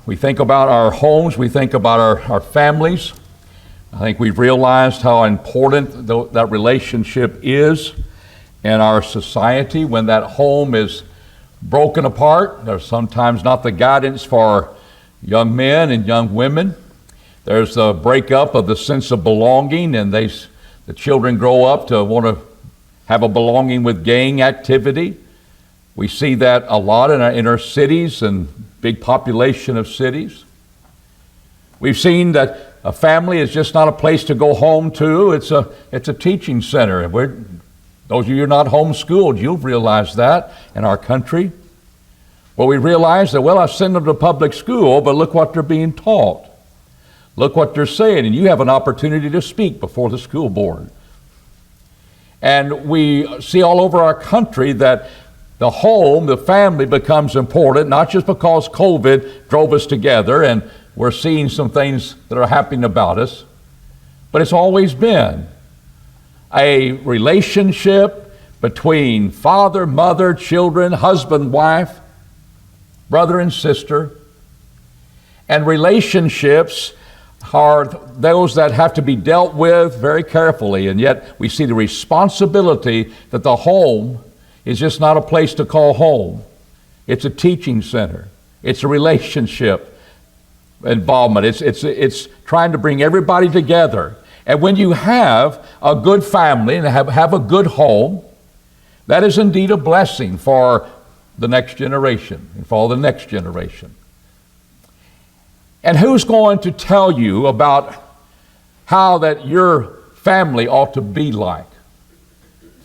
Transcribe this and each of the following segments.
We think about our homes, we think about our families. I think we've realized how important that relationship is in our society. When that home is broken apart, there's sometimes not the guidance for young men and young women. There's the breakup of the sense of belonging, and the children grow up to want to have a belonging with gang activity. We see that a lot in our inner cities and big population of cities. We've seen that a family is just not a place to go home to. It's a teaching center. Those of you who are not homeschooled, you'll realize that in our country. Well, we realize that, well, I send them to public school, but look what they're being taught. Look what they're saying, and you have an opportunity to speak before the school board. And we see all over our country that the home, the family becomes important, not just because COVID drove us together and we're seeing some things that are happening about us, but it's always been a relationship between father, mother, children, husband, wife, brother and sister. And relationships are those that have to be dealt with very carefully, and yet we see the responsibility that the home is just not a place to call home. It's a teaching center. It's a relationship involvement. It's trying to bring everybody together. And when you have a good family and have a good home, that is indeed a blessing for the next generation and for the next generation. And who's going to tell you about how that your family ought to be like?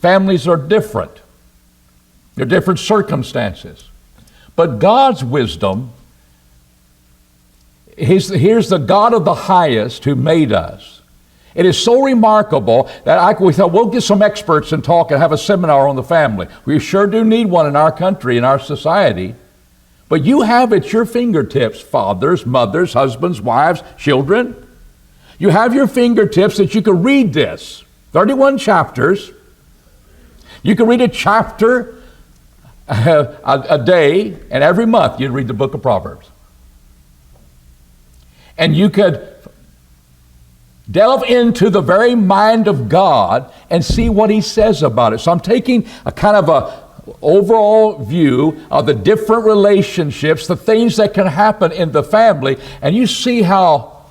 Families are different. There are different circumstances. But God's wisdom, here's the God of the highest who made us. It is so remarkable that we thought we'll get some experts and talk and have a seminar on the family. We sure do need one in our country, in our society. But you have at your fingertips fathers, mothers, husbands, wives, children. You have your fingertips that you can read this. 31 chapters. You can read a chapter a day, and every month you'd read the book of Proverbs. And you could delve into the very mind of God and see what He says about it. So I'm taking a kind of a overall view of the different relationships, the things that can happen in the family, and you see how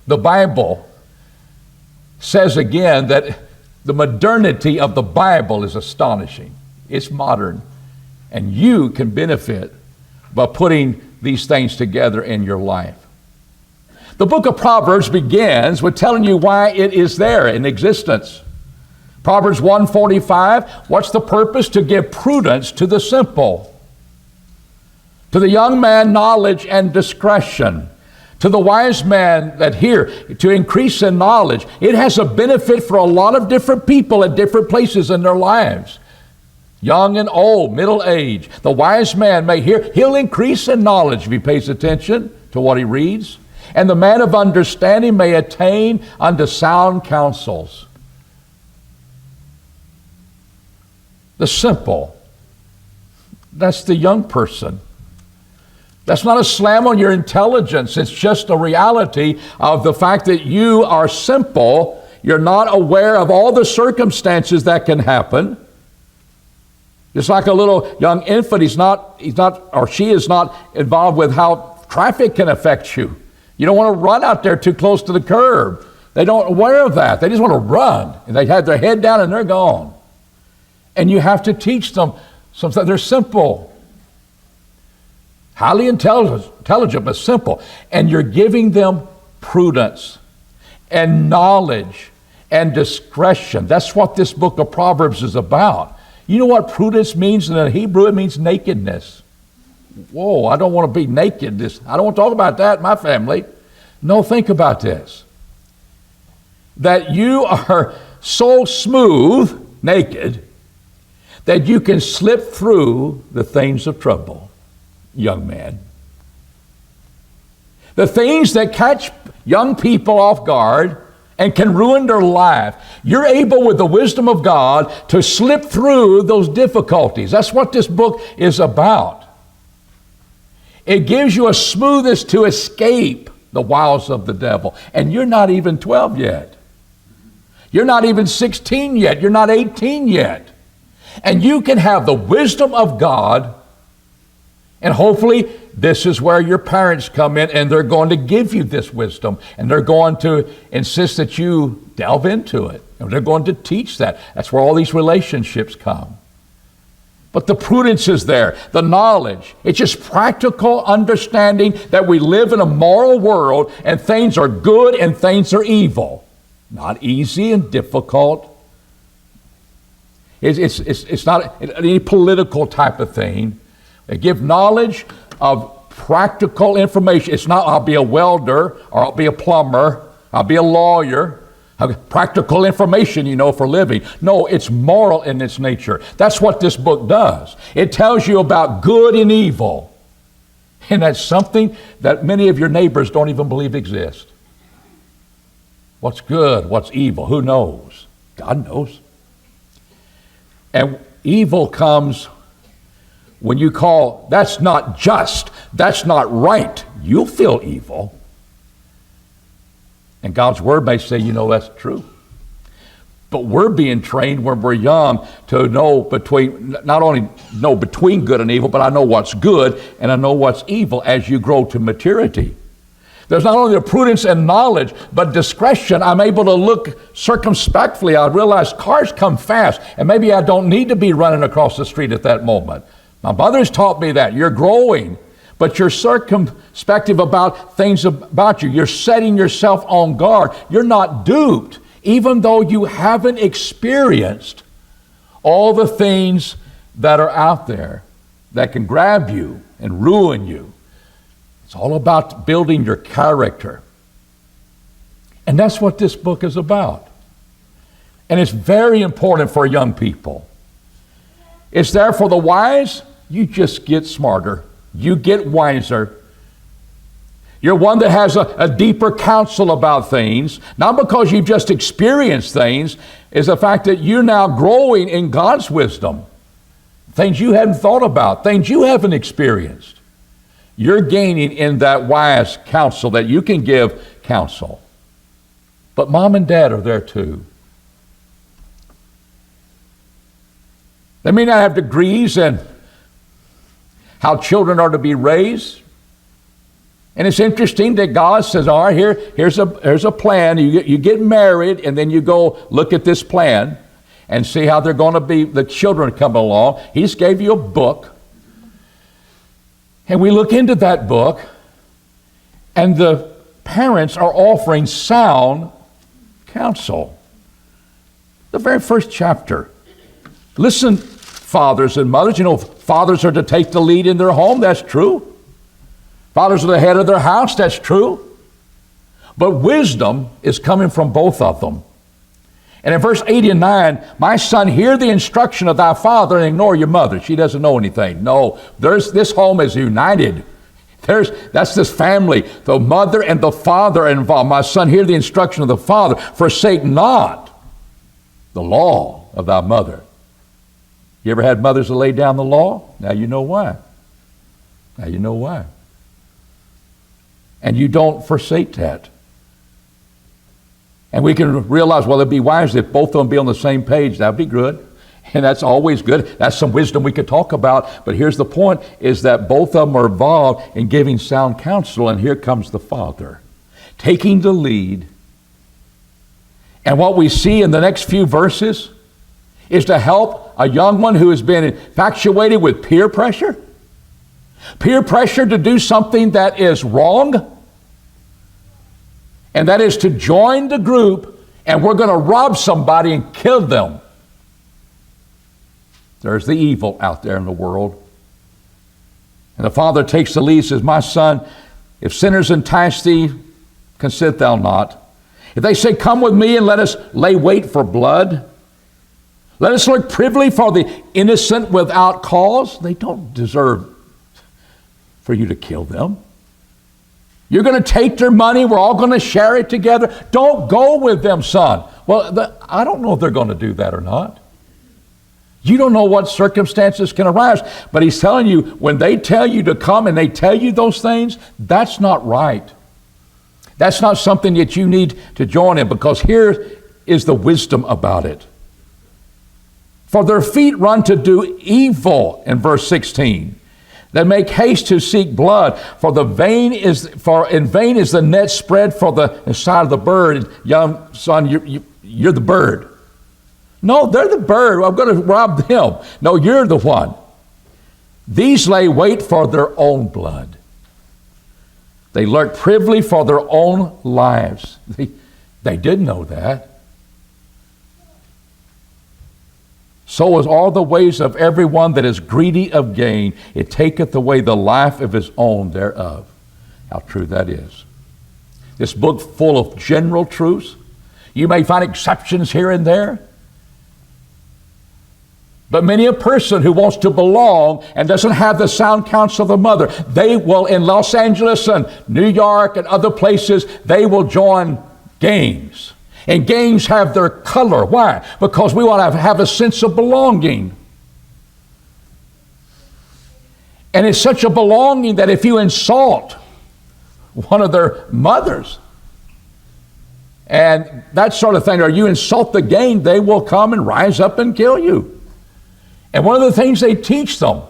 the Bible says again that the modernity of the Bible is astonishing. It's modern. And you can benefit by putting these things together in your life. The book of Proverbs begins with telling you why it is there in existence. Proverbs 1:45, what's the purpose? To give prudence to the simple. To the young man, knowledge and discretion. To the wise man to increase in knowledge. It has a benefit for a lot of different people at different places in their lives. Young and old, middle age. The wise man he'll increase in knowledge if he pays attention to what he reads. And the man of understanding may attain unto sound counsels. The simple, that's the young person. That's not a slam on your intelligence. It's just a reality of the fact that you are simple. You're not aware of all the circumstances that can happen. Just like a little young infant, he's not, or she is not involved with how traffic can affect you. You don't want to run out there too close to the curb. They don't aware of that. They just want to run. And they have their head down and they're gone. And you have to teach them something. They're simple. Highly intelligent, but simple. And you're giving them prudence and knowledge and discretion. That's what this book of Proverbs is about. You know what prudence means in the Hebrew? It means nakedness. Whoa, I don't want to be naked. I don't want to talk about that in my family. No, think about this. That you are so smooth, naked, that you can slip through the things of trouble, young man. The things that catch young people off guard and can ruin their life. You're able, with the wisdom of God, to slip through those difficulties. That's what this book is about. It gives you a smoothness to escape the wiles of the devil. And you're not even 12 yet. You're not even 16 yet. You're not 18 yet. And you can have the wisdom of God, and hopefully this is where your parents come in, and they're going to give you this wisdom, and they're going to insist that you delve into it, and they're going to teach that. That's where all these relationships come. But the prudence is there, the knowledge. It's just practical understanding that we live in a moral world, and things are good and things are evil. Not easy and difficult. It's not any political type of thing. They give knowledge of practical information. It's not, I'll be a welder, or I'll be a plumber, I'll be a lawyer. Practical information, for living. No, it's moral in its nature. That's what this book does. It tells you about good and evil. And that's something that many of your neighbors don't even believe exists. What's good? What's evil? Who knows? God knows. And evil comes when you call, that's not just, that's not right. You'll feel evil. And God's Word may say, that's true. But we're being trained when we're young to know not only know between good and evil, but I know what's good and I know what's evil as you grow to maturity. There's not only the prudence and knowledge, but discretion. I'm able to look circumspectly. I realize cars come fast, and maybe I don't need to be running across the street at that moment. My mother's taught me that. You're growing, but you're circumspective about things about you. You're setting yourself on guard. You're not duped, even though you haven't experienced all the things that are out there that can grab you and ruin you. It's all about building your character. And that's what this book is about. And it's very important for young people. It's there for the wise. You just get smarter. You get wiser. You're one that has a deeper counsel about things, not because you've just experienced things, is the fact that you're now growing in God's wisdom. Things you hadn't thought about, things you haven't experienced. You're gaining in that wise counsel that you can give counsel. But mom and dad are there too. They may not have degrees in how children are to be raised. And it's interesting that God says, all right, here's a plan. You get married, and then you go look at this plan and see how they're going to be, the children coming along. He's gave you a book. And we look into that book, and the parents are offering sound counsel. The very first chapter. Listen, fathers and mothers, fathers are to take the lead in their home. That's true. Fathers are the head of their house. That's true. But wisdom is coming from both of them. And in verse 8 and 9, my son, hear the instruction of thy father and ignore your mother. She doesn't know anything. No, this home is united. That's this family. The mother and the father are involved. My son, hear the instruction of the father. Forsake not the law of thy mother. You ever had mothers that lay down the law? Now you know why. Now you know why. And you don't forsake that. And we can realize, well, it'd be wise if both of them be on the same page. That'd be good. And that's always good. That's some wisdom we could talk about. But here's the point, is that both of them are involved in giving sound counsel. And here comes the father, taking the lead. And what we see in the next few verses is to help a young one who has been infatuated with peer pressure. Peer pressure to do something that is wrong. And that is to join the group, and we're going to rob somebody and kill them. There's the evil out there in the world. And the father takes the lead and says, my son, if sinners entice thee, consent thou not. If they say, come with me and let us lay wait for blood, let us look privily for the innocent without cause. They don't deserve for you to kill them. You're going to take their money. We're all going to share it together. Don't go with them, son. Well, I don't know if they're going to do that or not. You don't know what circumstances can arise. But he's telling you, when they tell you to come and they tell you those things, that's not right. That's not something that you need to join in, because here is the wisdom about it. For their feet run to do evil, in verse 16. They make haste to seek blood, for in vain is the net spread for the side of the bird. Young son, you're the bird. No, they're the bird. I'm going to rob them. No, you're the one. These lay wait for their own blood. They lurk privily for their own lives. They did know that. So is all the ways of everyone that is greedy of gain. It taketh away the life of his own thereof. How true that is. This book full of general truths. You may find exceptions here and there. But many a person who wants to belong and doesn't have the sound counsel of the mother, they will, in Los Angeles and New York and other places, they will join gangs. And gangs have their color. Why? Because we want to have a sense of belonging. And it's such a belonging that if you insult one of their mothers and that sort of thing, or you insult the gang, they will come and rise up and kill you. And one of the things they teach them,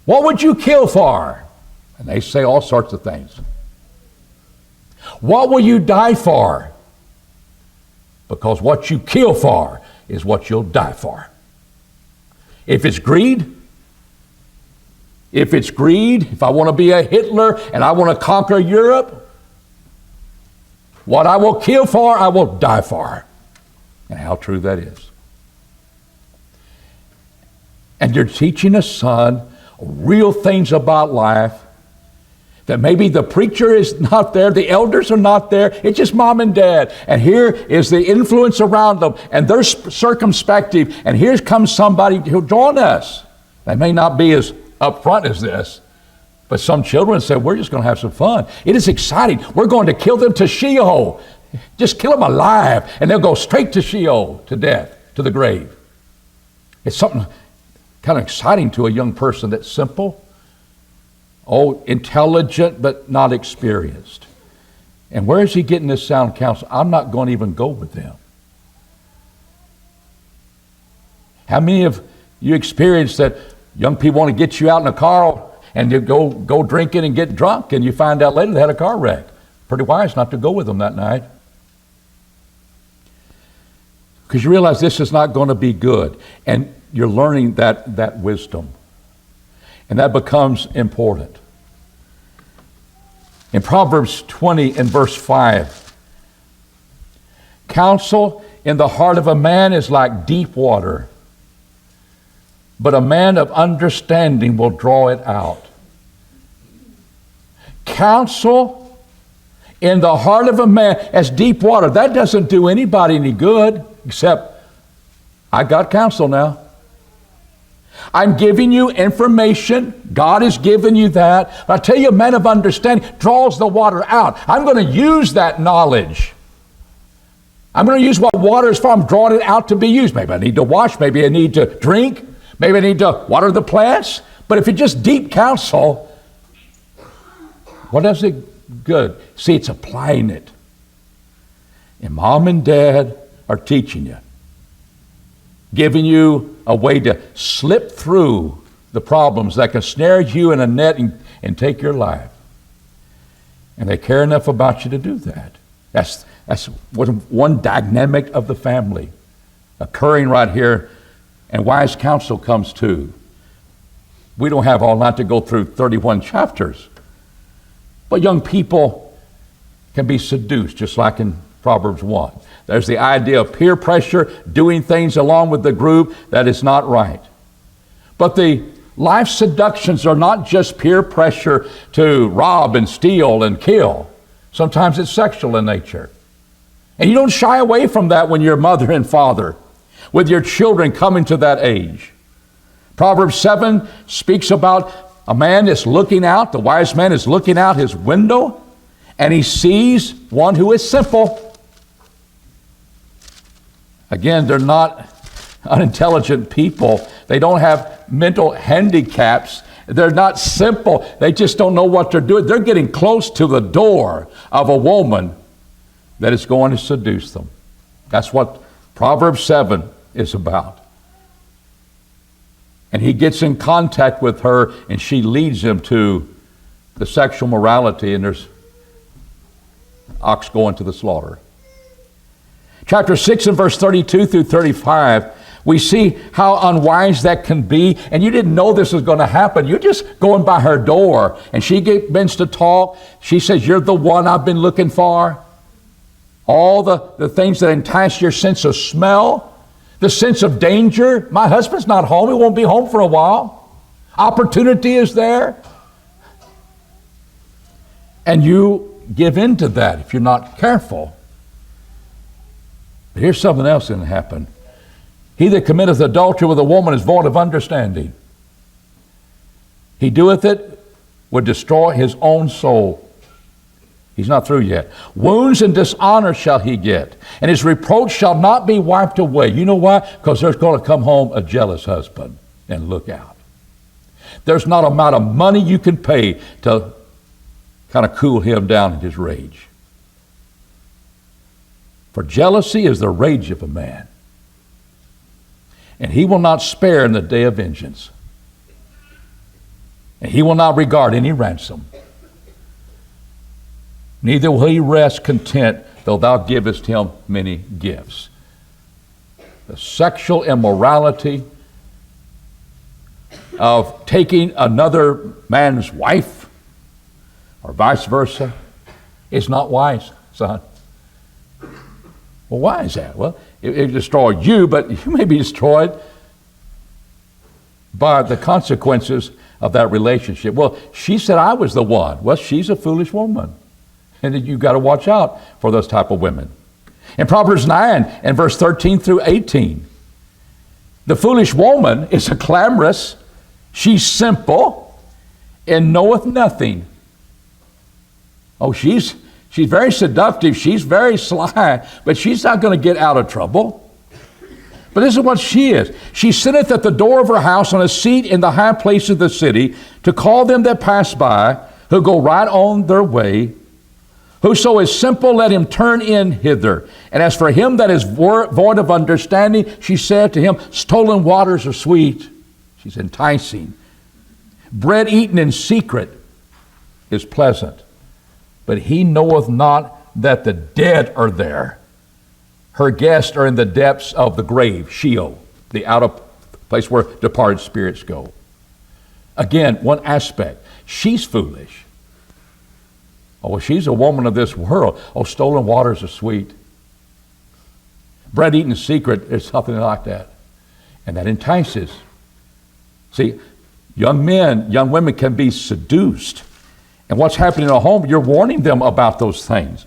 what would you kill for? And they say all sorts of things. What will you die for? Because what you kill for is what you'll die for. If it's greed, if I want to be a Hitler and I want to conquer Europe, what I will kill for, I will die for. And how true that is. And you're teaching a son real things about life, that maybe the preacher is not there, the elders are not there, it's just mom and dad. And here is the influence around them and their circumspective, and here comes somebody who'll join us. They may not be as upfront as this, but some children say, we're just going to have some fun. It is exciting. We're going to kill them to Sheol. Just kill them alive, and they'll go straight to Sheol, to death, to the grave. It's something kind of exciting to a young person that's simple, intelligent, but not experienced. And where is he getting this sound counsel? I'm not going to even go with them. How many of you experienced that young people want to get you out in a car and you go drinking and get drunk, and you find out later they had a car wreck? Pretty wise not to go with them that night. Because you realize this is not going to be good. And you're learning that wisdom. And that becomes important. In Proverbs 20 and verse 5, counsel in the heart of a man is like deep water, but a man of understanding will draw it out. Counsel in the heart of a man as deep water. That doesn't do anybody any good, except I got counsel now. I'm giving you information. God has given you that. But I tell you, a man of understanding draws the water out. I'm going to use that knowledge. I'm going to use what water is for. I'm drawing it out to be used. Maybe I need to wash. Maybe I need to drink. Maybe I need to water the plants. But if it's just deep counsel, what does it good? See, it's applying it. And mom and dad are teaching you, giving you a way to slip through the problems that can snare you in a net and take your life. And they care enough about you to do that. That's one dynamic of the family occurring right here. And wise counsel comes too. We don't have all night to go through 31 chapters. But young people can be seduced, just like in Proverbs 1. There's the idea of peer pressure, doing things along with the group that is not right. But the life seductions are not just peer pressure to rob and steal and kill. Sometimes it's sexual in nature. And you don't shy away from that when you're mother and father, with your children coming to that age. Proverbs 7 speaks about a man is looking out, the wise man is looking out his window, and he sees one who is simple. Again, they're not unintelligent people. They don't have mental handicaps. They're not simple. They just don't know what they're doing. They're getting close to the door of a woman that is going to seduce them. That's what Proverbs 7 is about. And he gets in contact with her, and she leads him to the sexual morality, and there's ox going to the slaughter. Chapter 6 and verse 32 through 35, we see how unwise that can be, and you didn't know this was going to happen. You're just going by her door, and she begins to talk. She says, "You're the one I've been looking for." All the things that entice your sense of smell, the sense of danger. My husband's not home. He won't be home for a while. Opportunity is there. And you give in to that if you're not careful. But here's something else going to happen. He that committeth adultery with a woman is void of understanding. He doeth it would destroy his own soul. He's not through yet. Wounds and dishonor shall he get, and his reproach shall not be wiped away. You know why? Because there's going to come home a jealous husband, and look out. There's not an amount of money you can pay to kind of cool him down in his rage. For jealousy is the rage of a man, and he will not spare in the day of vengeance, and he will not regard any ransom. Neither will he rest content, though thou givest him many gifts. The sexual immorality of taking another man's wife, or vice versa, is not wise, son. Well, why is that? Well, it destroyed you, but you may be destroyed by the consequences of that relationship. Well, she said I was the one. Well, she's a foolish woman. And you've got to watch out for those type of women. In Proverbs 9 and verse 13 through 18, the foolish woman is a clamorous, she's simple, and knoweth nothing. Oh, she's very seductive, she's very sly, but she's not going to get out of trouble. But this is what she is. She sitteth at the door of her house on a seat in the high place of the city to call them that pass by, who go right on their way. Whoso is simple, let him turn in hither. And as for him that is void of understanding, she said to him, stolen waters are sweet. She's enticing. Bread eaten in secret is pleasant, but he knoweth not that the dead are there. Her guests are in the depths of the grave, Sheol, the outer place where departed spirits go. Again, one aspect, she's foolish. Oh, she's a woman of this world. Oh, stolen waters are sweet. Bread eaten in secret is something like that. And that entices. See, young men, young women can be seduced. And what's happening in a home, you're warning them about those things.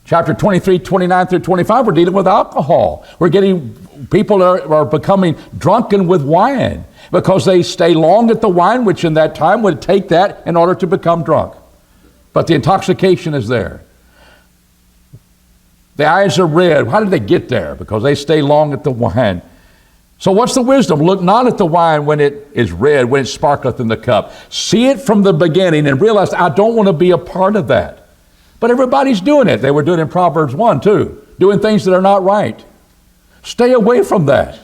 Chapter 23, 29 through 25, we're dealing with alcohol. We're getting, people are becoming drunken with wine because they stay long at the wine, which in that time would take that in order to become drunk. But the intoxication is there. The eyes are red. How did they get there? Because they stay long at the wine. So what's the wisdom? Look not at the wine when it is red, when it sparkleth in the cup. See it from the beginning and realize I don't want to be a part of that. But everybody's doing it. They were doing it in Proverbs 1 too, doing things that are not right. Stay away from that.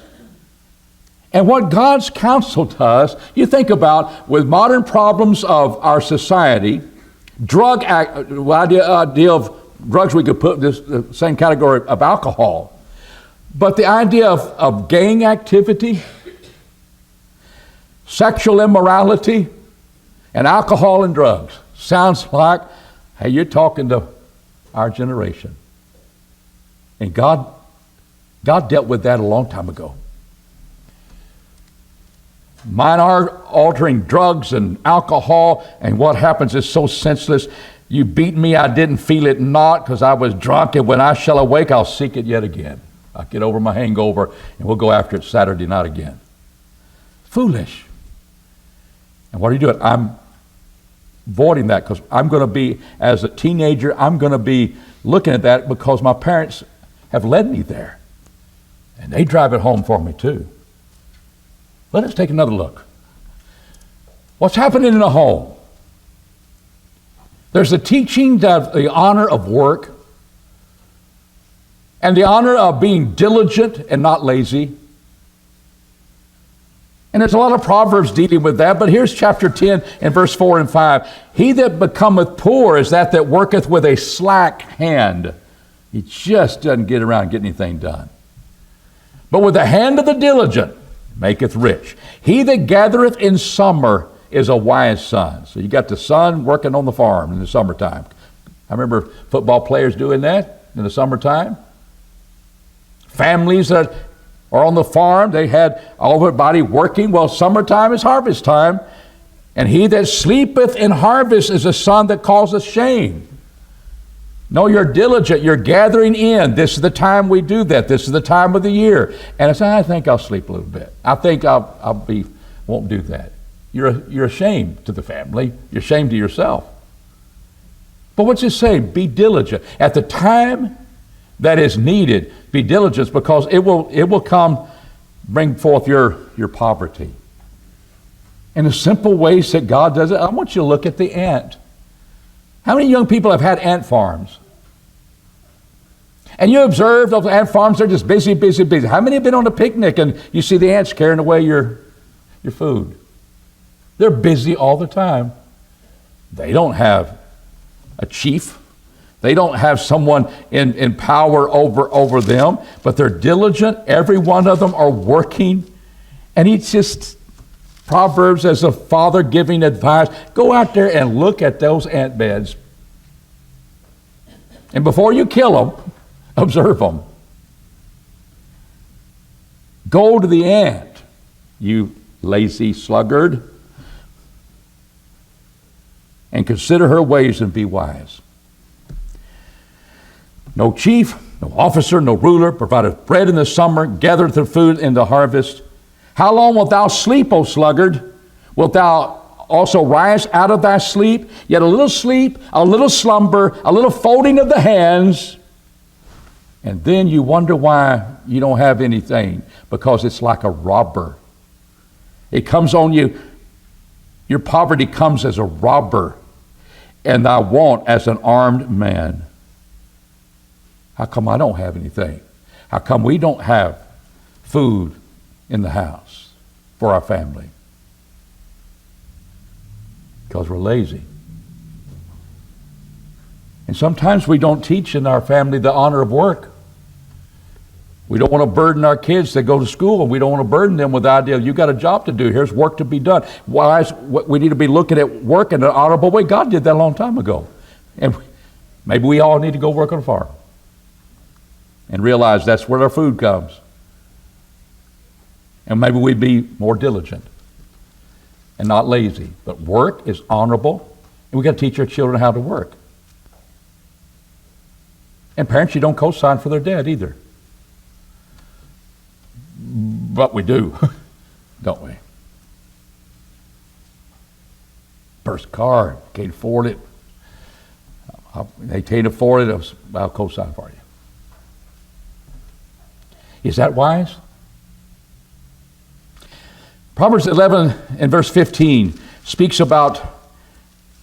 And what God's counsel to us, you think about with modern problems of our society, idea of drugs, we could put this the same category of alcohol. But the idea of gang activity, sexual immorality, and alcohol and drugs sounds like, hey, you're talking to our generation. And God dealt with that a long time ago. Mine are altering drugs and alcohol, and what happens is so senseless. You beat me, I didn't feel it not, because I was drunk, and when I shall awake, I'll seek it yet again. I'll get over my hangover, and we'll go after it Saturday night again. Foolish. And what are you doing? I'm avoiding that, because I'm going to be, as a teenager, I'm going to be looking at that because my parents have led me there. And they drive it home for me too. Let us take another look. What's happening in a home? There's the teaching that the honor of work and the honor of being diligent and not lazy. And there's a lot of Proverbs dealing with that, but here's chapter 10 and verse 4 and 5. He that becometh poor is that worketh with a slack hand. He just doesn't get around getting anything done. But with the hand of the diligent maketh rich. He that gathereth in summer is a wise son. So you got the son working on the farm in the summertime. I remember football players doing that in the summertime. Families that are on the farm, they had all everybody working. Well, summertime is harvest time. And he that sleepeth in harvest is a son that causeth shame. No, you're diligent. You're gathering in. This is the time we do that. This is the time of the year. And I say, I think I'll sleep a little bit. I think won't do that. You're ashamed to the family. You're ashamed to yourself. But what's it say? Be diligent. At the time that is needed, be diligent, because it will come, bring forth your poverty. In the simple ways that God does it, I want you to look at the ant. How many young people have had ant farms? And you observe those ant farms, they're just busy, busy, busy. How many have been on a picnic and you see the ants carrying away your food? They're busy all the time. They don't have a chief. They don't have someone in power over them, but they're diligent. Every one of them are working. And it's just Proverbs as a father giving advice. Go out there and look at those ant beds. And before you kill them, observe them. Go to the ant, you lazy sluggard, and consider her ways and be wise. No chief, no officer, no ruler, provideth bread in the summer, gathereth the food in the harvest. How long wilt thou sleep, O sluggard? Wilt thou also rise out of thy sleep? Yet a little sleep, a little slumber, a little folding of the hands, and then you wonder why you don't have anything, because it's like a robber. It comes on you. Your poverty comes as a robber, and thy want as an armed man. How come I don't have anything? How come we don't have food in the house for our family? Because we're lazy. And sometimes we don't teach in our family the honor of work. We don't want to burden our kids that go to school, and we don't want to burden them with the idea, you got a job to do, here's work to be done. We need to be looking at work in an honorable way. God did that a long time ago. And maybe we all need to go work on a farm and realize that's where our food comes. And maybe we'd be more diligent and not lazy. But work is honorable, and we got to teach our children how to work. And parents, you don't co-sign for their debt either. But we do, don't we? First car, can't afford it. They can't afford it, I'll co-sign for you. Is that wise? Proverbs 11 and verse 15 speaks about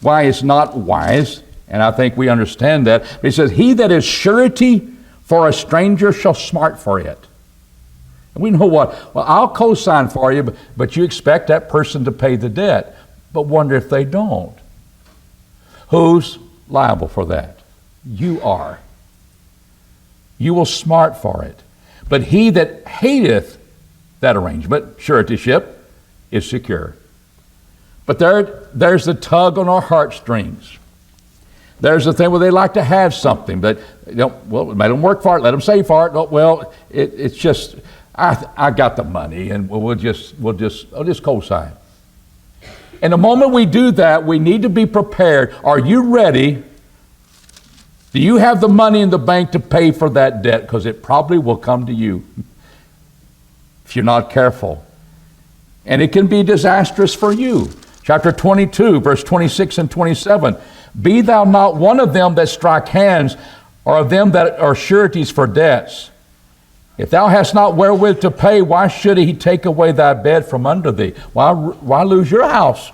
why it's not wise, and I think we understand that. But it says, he that is surety for a stranger shall smart for it. And we know what? Well, I'll co-sign for you, but you expect that person to pay the debt. But wonder if they don't. Who's liable for that? You are. You will smart for it. But he that hateth that arrangement, suretyship, is secure. But there's the tug on our heartstrings. There's the thing where they like to have something, but let them work for it, let them save for it. It's just, I got the money, and we'll just co-sign. And the moment we do that, we need to be prepared. Are you ready? Do you have the money in the bank to pay for that debt? Because it probably will come to you if you're not careful. And it can be disastrous for you. Chapter 22, verse 26 and 27. Be thou not one of them that strike hands, or of them that are sureties for debts. If thou hast not wherewith to pay, why should he take away thy bed from under thee? Why lose your house?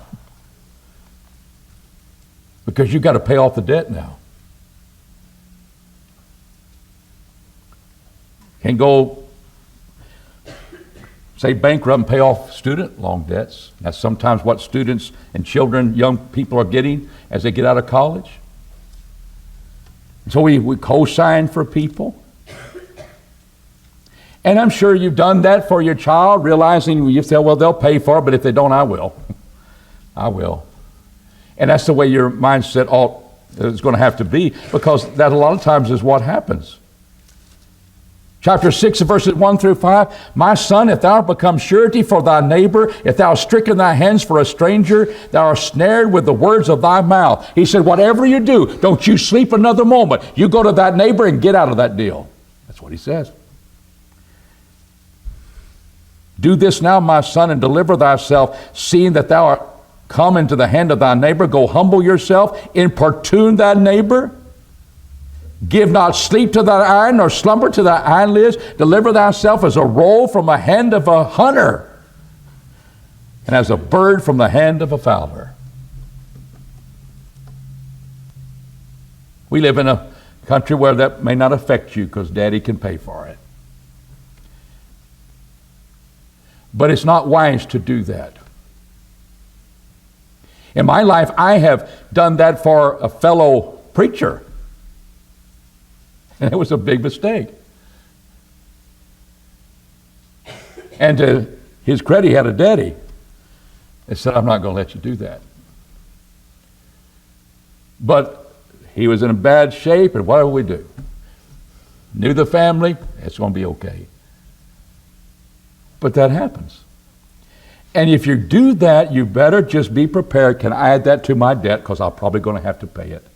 Because you've got to pay off the debt now. Can't go, say, bankrupt and pay off student loan debts. That's sometimes what students and children, young people are getting as they get out of college. So we co-sign for people. And I'm sure you've done that for your child, realizing you say, well, they'll pay for it, but if they don't, I will. I will. And that's the way your mindset is going to have to be, because that a lot of times is what happens. Chapter 6, verses 1 through 5, my son, if thou art become surety for thy neighbor, if thou hast stricken thy hands for a stranger, thou art snared with the words of thy mouth. He said, whatever you do, don't you sleep another moment. You go to that neighbor and get out of that deal. That's what he says. Do this now, my son, and deliver thyself, seeing that thou art come into the hand of thy neighbor. Go humble yourself, importune thy neighbor. Give not sleep to thy eye, nor slumber to thy eyelids. Deliver thyself as a roll from the hand of a hunter, and as a bird from the hand of a fowler. We live in a country where that may not affect you because daddy can pay for it. But it's not wise to do that. In my life, I have done that for a fellow preacher. And it was a big mistake. And to his credit, he had a daddy that said, I'm not going to let you do that. But he was in a bad shape, and what do we do? Knew the family, it's going to be okay. But that happens. And if you do that, you better just be prepared. Can I add that to my debt? Because I'm probably going to have to pay it.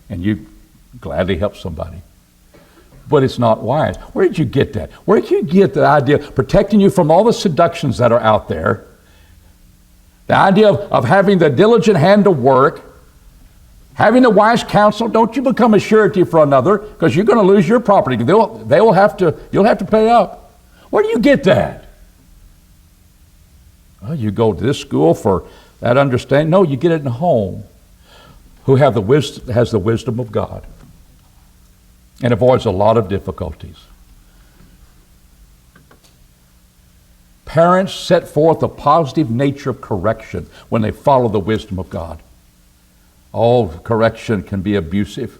And you gladly help somebody. But it's not wise. Where did you get that? Where did you get the idea of protecting you from all the seductions that are out there? The idea of having the diligent hand to work, having the wise counsel. Don't you become a surety for another, because you're going to lose your property. You'll have to pay up. Where do you get that? Well, you go to this school for that understanding. No, you get it in the home. Who has the wisdom of God and avoids a lot of difficulties. Parents set forth a positive nature of correction when they follow the wisdom of God. All correction can be abusive.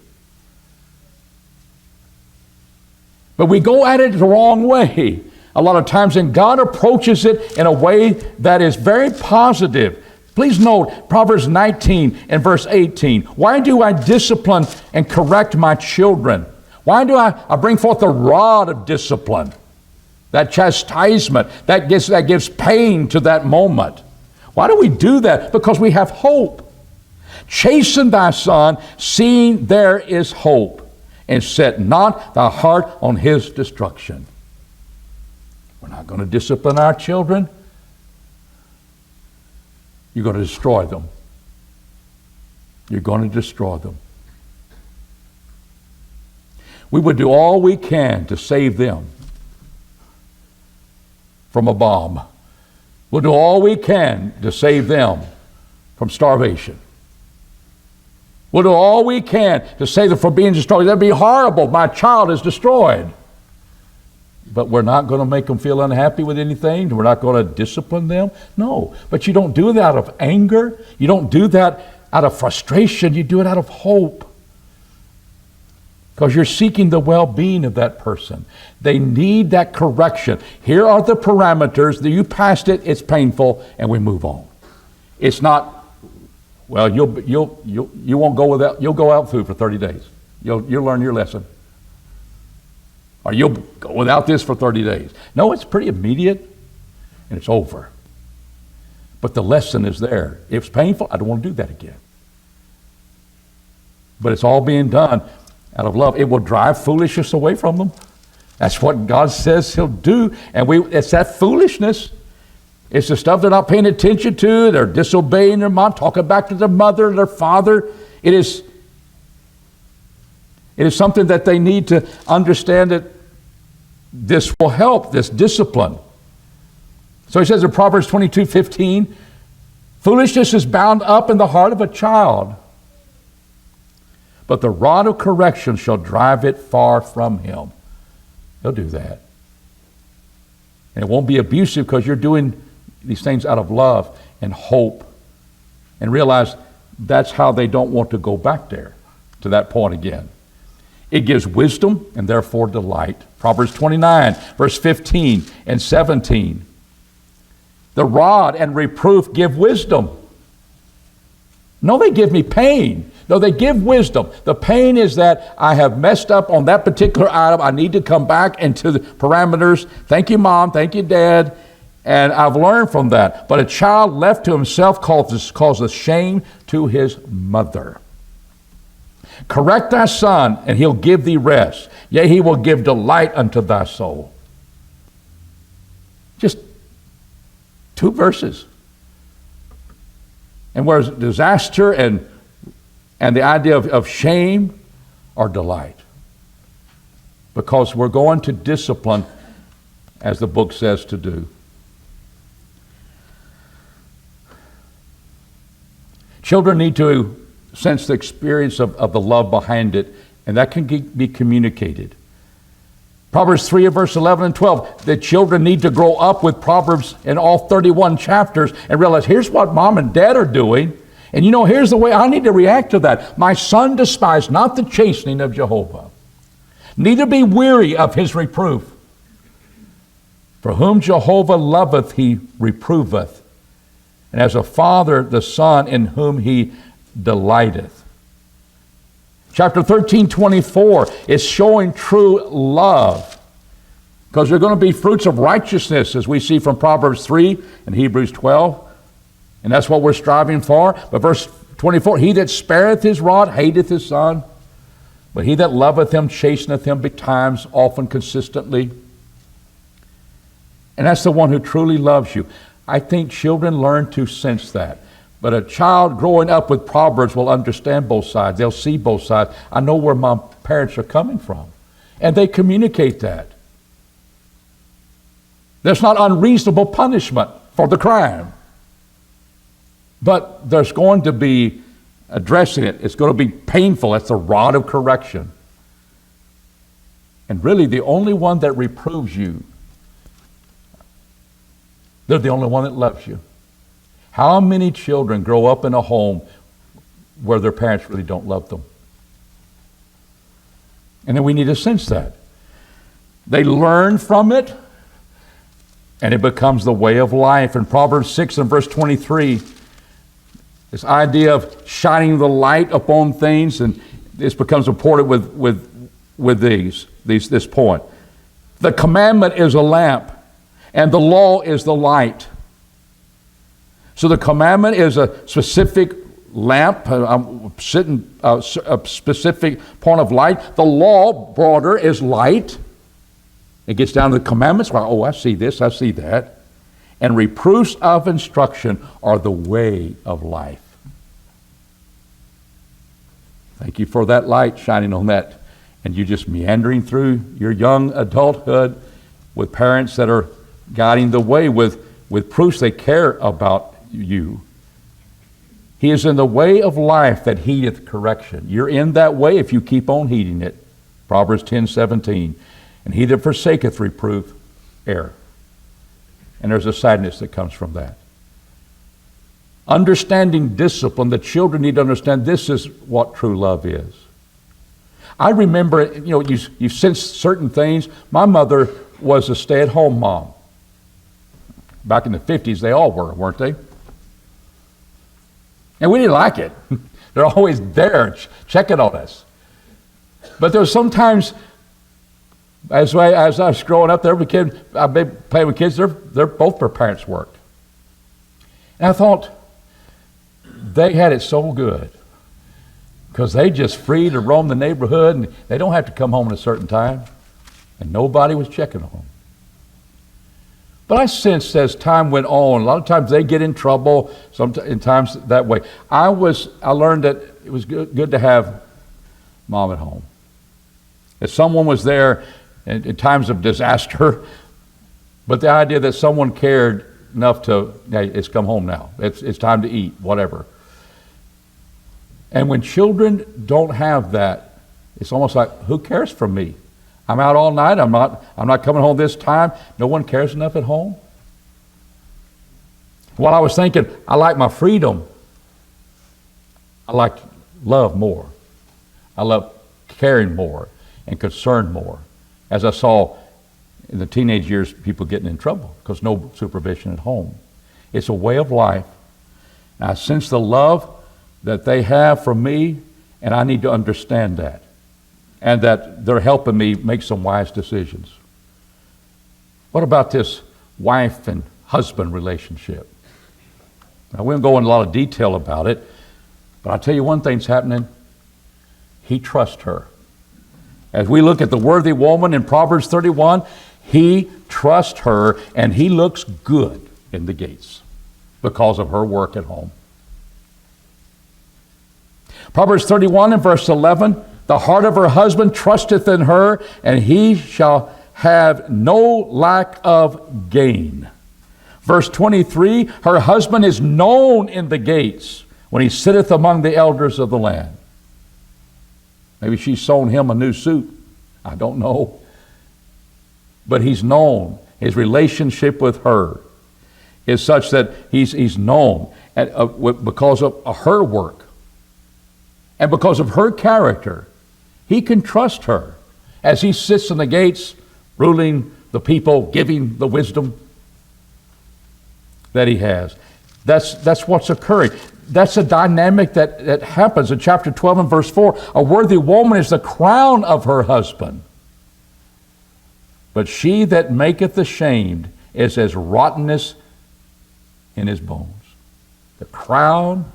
But we go at it the wrong way a lot of times, and God approaches it in a way that is very positive. Please note Proverbs 19 and verse 18. Why do I discipline and correct my children? Why do I bring forth the rod of discipline? That chastisement, that gives pain to that moment. Why do we do that? Because we have hope. Chasten thy son, seeing there is hope, and set not thy heart on his destruction. We're not going to discipline our children. You're going to destroy them. You're going to destroy them. We would do all we can to save them from a bomb. We'll do all we can to save them from starvation. We'll do all we can to save them from being destroyed. That'd be horrible. My child is destroyed. But we're not going to make them feel unhappy with anything. We're not going to discipline them. No. But you don't do that out of anger. You don't do that out of frustration. You do it out of hope. Because you're seeking the well-being of that person. They need that correction. Here are the parameters. You passed it, it's painful, and we move on. It's not, well, you won't go without, you'll go out food for 30 days. You'll learn your lesson. Or you'll go without this for 30 days. No, it's pretty immediate, and it's over. But the lesson is there. If it's painful, I don't want to do that again. But it's all being done out of love. It will drive foolishness away from them. That's what God says he'll do. And it's that foolishness. It's the stuff they're not paying attention to. They're disobeying their mom, talking back to their mother, their father. It is something that they need to understand that this will help, this discipline. So he says in Proverbs 22:15, foolishness is bound up in the heart of a child, but the rod of correction shall drive it far from him. He'll do that. And it won't be abusive because you're doing these things out of love and hope. And realize that's how they don't want to go back there to that point again. It gives wisdom and therefore delight. Proverbs 29, verse 15 and 17. The rod and reproof give wisdom. No, they give me pain. No, they give wisdom. The pain is that I have messed up on that particular item. I need to come back into the parameters. Thank you, Mom. Thank you, Dad. And I've learned from that. But a child left to himself causes shame to his mother. Correct thy son, and he'll give thee rest. Yea, he will give delight unto thy soul. Just 2 verses. And whereas disaster and the idea of shame are delight. Because we're going to discipline, as the book says to do. Children need to sense the experience of the love behind it, and that can be communicated. Proverbs 3 verse 11 and 12, the children need to grow up with Proverbs in all 31 chapters and realize here's what Mom and Dad are doing, and here's the way I need to react to that. My son, despise not the chastening of Jehovah, neither be weary of his reproof. For whom Jehovah loveth, he reproveth, and as a father the son in whom he delighteth. Chapter 13:24 is showing true love, because there are going to be fruits of righteousness, as we see from Proverbs 3 and Hebrews 12, and that's what we're striving for. But verse 24, he that spareth his rod hateth his son, but he that loveth him chasteneth him betimes, often, consistently. And that's the one who truly loves you. I think children learn to sense that. But a child growing up with Proverbs will understand both sides. They'll see both sides. I know where my parents are coming from. And they communicate that. There's not unreasonable punishment for the crime. But there's going to be addressing it. It's going to be painful. It's the rod of correction. And really, the only one that reproves you, they're the only one that loves you. How many children grow up in a home where their parents really don't love them? And then we need to sense that. They learn from it, and it becomes the way of life. In Proverbs 6 and verse 23, this idea of shining the light upon things, and this becomes important with this point. The commandment is a lamp, and the law is the light. So the commandment is a specific lamp, a specific point of light. The law, broader, is light. It gets down to the commandments. Well, oh, I see this, I see that. And reproofs of instruction are the way of life. Thank you for that light shining on that. And you just meandering through your young adulthood with parents that are guiding the way with proofs they care about you. He is in the way of life that heedeth correction. You're in that way if you keep on heeding it. Proverbs 10:17. And he that forsaketh reproof, err. And there's a sadness that comes from that. Understanding discipline, the children need to understand this is what true love is. I remember, you sense certain things. My mother was a stay-at-home mom. Back in the 50s, they all were, weren't they? And we didn't like it. They're always there checking on us. But there was sometimes, as I was growing up, there were kids, I've been playing with kids, they're both their parents worked. And I thought, they had it so good, because they just free to roam the neighborhood, and they don't have to come home at a certain time, and nobody was checking on them. But I sensed as time went on, a lot of times they get in trouble, sometimes that way. I learned that it was good to have Mom at home. If someone was there in times of disaster. But the idea that someone cared enough to, hey, it's come home now. It's time to eat, whatever. And when children don't have that, it's almost like, who cares for me? I'm out all night. I'm not coming home this time. No one cares enough at home. While I was thinking, I like my freedom, I like love more. I love caring more and concern more. As I saw in the teenage years, people getting in trouble because no supervision at home. It's a way of life. And I sense the love that they have for me, and I need to understand that. And that they're helping me make some wise decisions. What about this wife and husband relationship? Now, we won't go into a lot of detail about it, but I'll tell you one thing's happening. He trusts her. As we look at the worthy woman in Proverbs 31, he trusts her, and he looks good in the gates because of her work at home. Proverbs 31 and verse 11, the heart of her husband trusteth in her, and he shall have no lack of gain. Verse 23, her husband is known in the gates when he sitteth among the elders of the land. Maybe she's sewn him a new suit. I don't know. But he's known. His relationship with her is such that he's known because of her work and because of her character. He can trust her as he sits in the gates, ruling the people, giving the wisdom that he has. That's what's occurring. That's a dynamic that happens in chapter 12 and verse 4. A worthy woman is the crown of her husband, but she that maketh ashamed is as rottenness in his bones. The crown,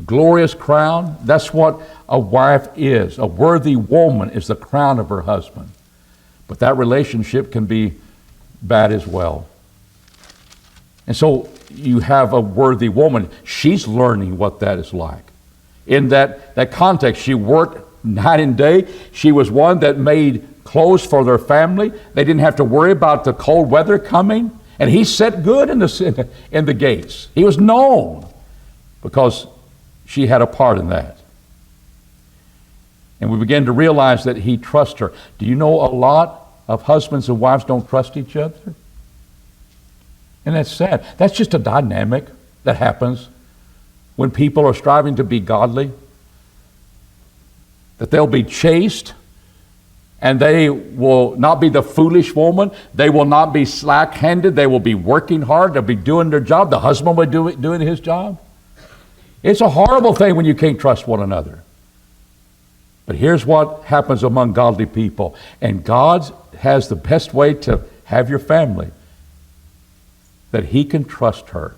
glorious crown, that's what a wife is. A worthy woman is the crown of her husband. But that relationship can be bad as well. And so you have a worthy woman. She's learning what that is like. In that context, she worked night and day. She was one that made clothes for their family. They didn't have to worry about the cold weather coming. And he set good in the gates. He was known because she had a part in that. And we begin to realize that he trusts her. Do you know a lot of husbands and wives don't trust each other? And that's sad. That's just a dynamic that happens when people are striving to be godly. That they'll be chaste, and they will not be the foolish woman. They will not be slack-handed. They will be working hard. They'll be doing their job. The husband will be doing his job. It's a horrible thing when you can't trust one another. But here's what happens among godly people. And God has the best way to have your family. That he can trust her.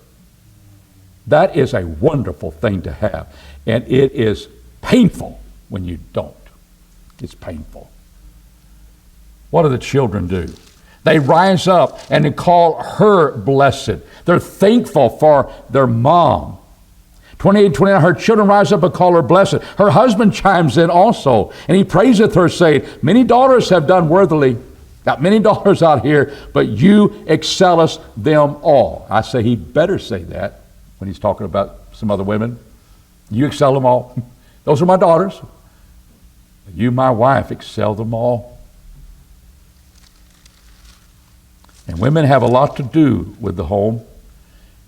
That is a wonderful thing to have. And it is painful when you don't. It's painful. What do the children do? They rise up and they call her blessed. They're thankful for their mom. 28, 29, her children rise up and call her blessed. Her husband chimes in also, and he praiseth her, saying, many daughters have done worthily. Got many daughters out here, but you excellest them all. I say he better say that when he's talking about some other women. You excel them all. Those are my daughters. You, my wife, excel them all. And women have a lot to do with the home.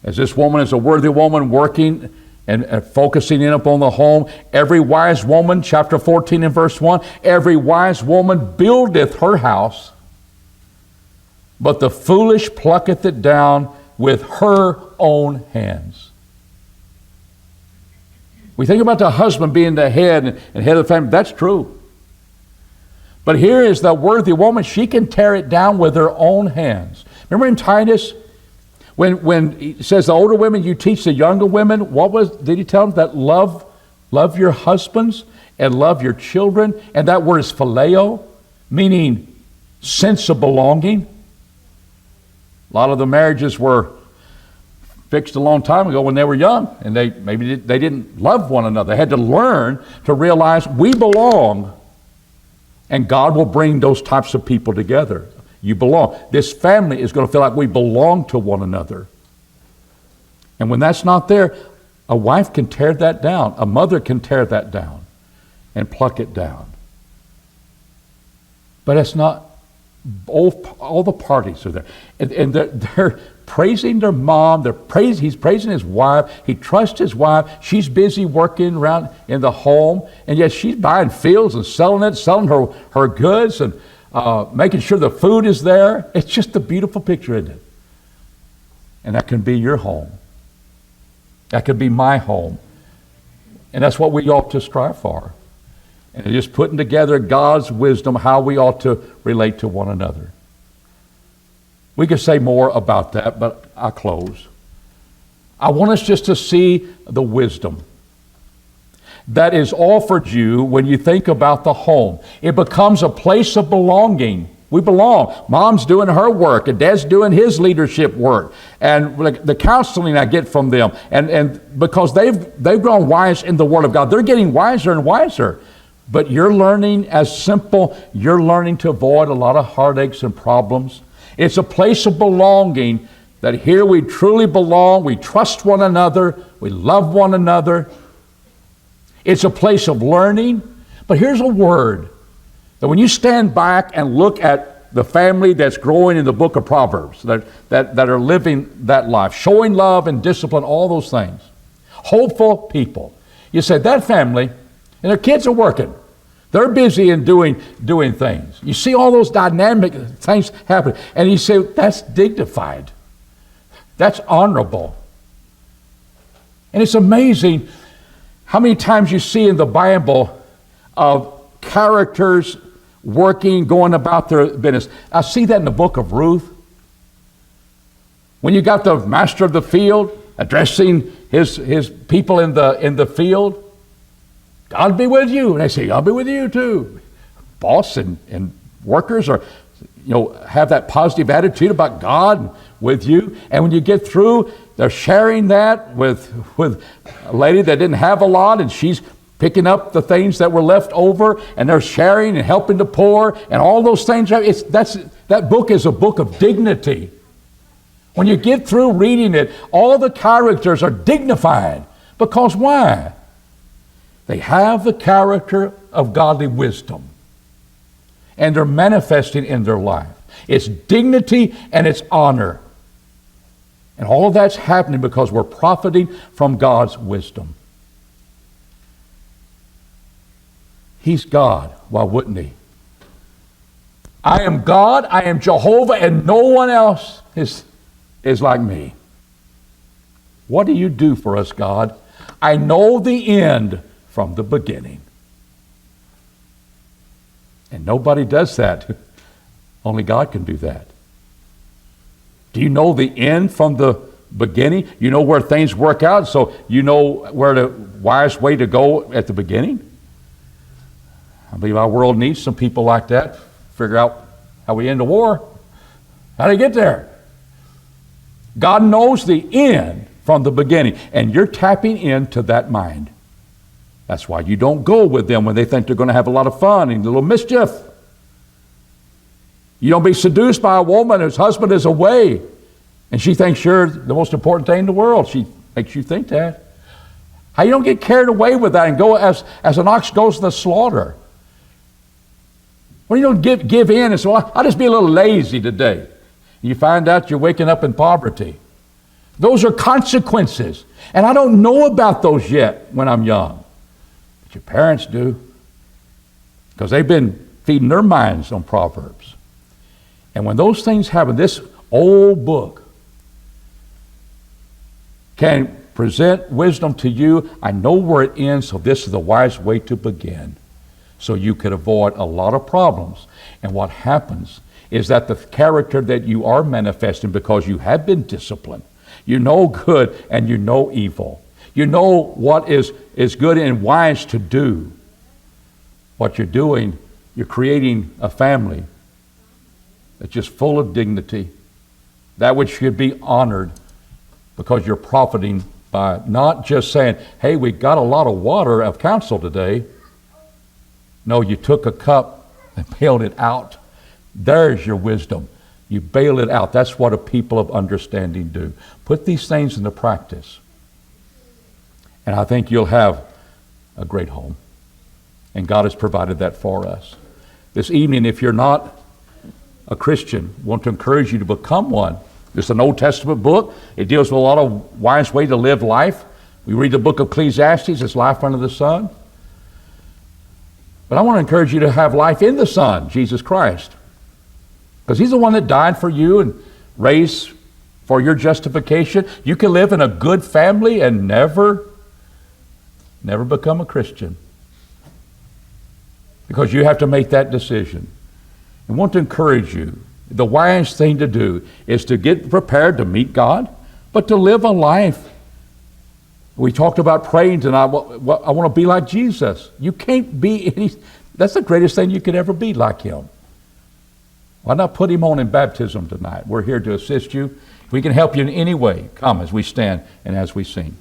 As this woman is a worthy woman working and focusing in upon the home, every wise woman, chapter 14 and verse 1, every wise woman buildeth her house, but the foolish plucketh it down with her own hands. We think about the husband being the head and head of the family. That's true. But here is the worthy woman. She can tear it down with her own hands. Remember in Titus, when he says the older women, you teach the younger women, did he tell them that love your husbands and love your children? And that word is phileo, meaning sense of belonging. A lot of the marriages were fixed a long time ago when they were young, and they didn't love one another. They had to learn to realize we belong. And God will bring those types of people together. You belong. This family is going to feel like we belong to one another. And when that's not there, a wife can tear that down. A mother can tear that down and pluck it down. But it's not, all the parties are there. And they're praising their mom. He's praising his wife. He trusts his wife. She's busy working around in the home. And yet she's buying fields and selling her goods and making sure the food is there. It's just a beautiful picture, isn't it? And that can be your home. That could be my home. And that's what we ought to strive for. And just putting together God's wisdom, how we ought to relate to one another. We could say more about that, but I'll close. I want us just to see the wisdom that is offered you when you think about the home. It becomes a place of belonging. We belong. Mom's doing her work, and Dad's doing his leadership work, and the counseling I get from them, and because they've grown wise in the Word of God, they're getting wiser and wiser. But you're learning you're learning to avoid a lot of heartaches and problems. It's a place of belonging, that here we truly belong. We trust one another. We love one another. It's a place of learning. But here's a word that when you stand back and look at the family that's growing in the book of Proverbs, that are living that life, showing love and discipline, all those things, hopeful people. You say, that family, and their kids are working. They're busy in doing things. You see all those dynamic things happen. And you say, that's dignified. That's honorable. And it's amazing how many times you see in the Bible of characters working, going about their business. I see that in the book of Ruth. When you got the master of the field addressing his people in the field, God be with you. And they say, I'll be with you too. Boss and workers have that positive attitude about God with you. And when you get through, they're sharing that with a lady that didn't have a lot, and she's picking up the things that were left over, and they're sharing and helping the poor, and all those things. That book is a book of dignity. When you get through reading it, all the characters are dignified. Because why? They have the character of godly wisdom, and they're manifesting in their life. It's dignity and it's honor. And all of that's happening because we're profiting from God's wisdom. He's God. Why wouldn't he? I am God, I am Jehovah, and no one else is like me. What do you do for us, God? I know the end from the beginning. And nobody does that. Only God can do that. Do you know the end from the beginning? You know where things work out, so you know where the wise way to go at the beginning? I believe our world needs some people like that. Figure out how we end a war. How do you get there? God knows the end from the beginning, and you're tapping into that mind. That's why you don't go with them when they think they're going to have a lot of fun and a little mischief. You don't be seduced by a woman whose husband is away and she thinks you're the most important thing in the world. She makes you think that. How you don't get carried away with that and go as an ox goes to the slaughter. When you don't give in and say, well, I'll just be a little lazy today. And you find out you're waking up in poverty. Those are consequences. And I don't know about those yet when I'm young. Your parents do, because they've been feeding their minds on Proverbs. And when those things happen, this old book can present wisdom to you. I know where it ends, so this is the wise way to begin, so you could avoid a lot of problems. And what happens is that the character that you are manifesting, because you have been disciplined, you know good and you know evil. You know what is good and wise to do. What you're doing, you're creating a family that's just full of dignity, that which should be honored, because you're profiting by not just saying, hey, we got a lot of water of counsel today. No, you took a cup They bailed it out. There's your wisdom. You bail it out. That's what a people of understanding do. Put these things into practice. And I think you'll have a great home. And God has provided that for us. This evening, if you're not a Christian, I want to encourage you to become one. It's an Old Testament book. It deals with a lot of wise ways to live life. We read the book of Ecclesiastes, it's life under the sun. But I want to encourage you to have life in the Son, Jesus Christ. Because He's the one that died for you and raised for your justification. You can live in a good family and never become a Christian. Because you have to make that decision. I want to encourage you. The wise thing to do is to get prepared to meet God, but to live a life. We talked about praying tonight. I want to be like Jesus. You can't be any. That's the greatest thing you could ever be, like Him. Why not put Him on in baptism tonight? We're here to assist you. If we can help you in any way, come as we stand and as we sing.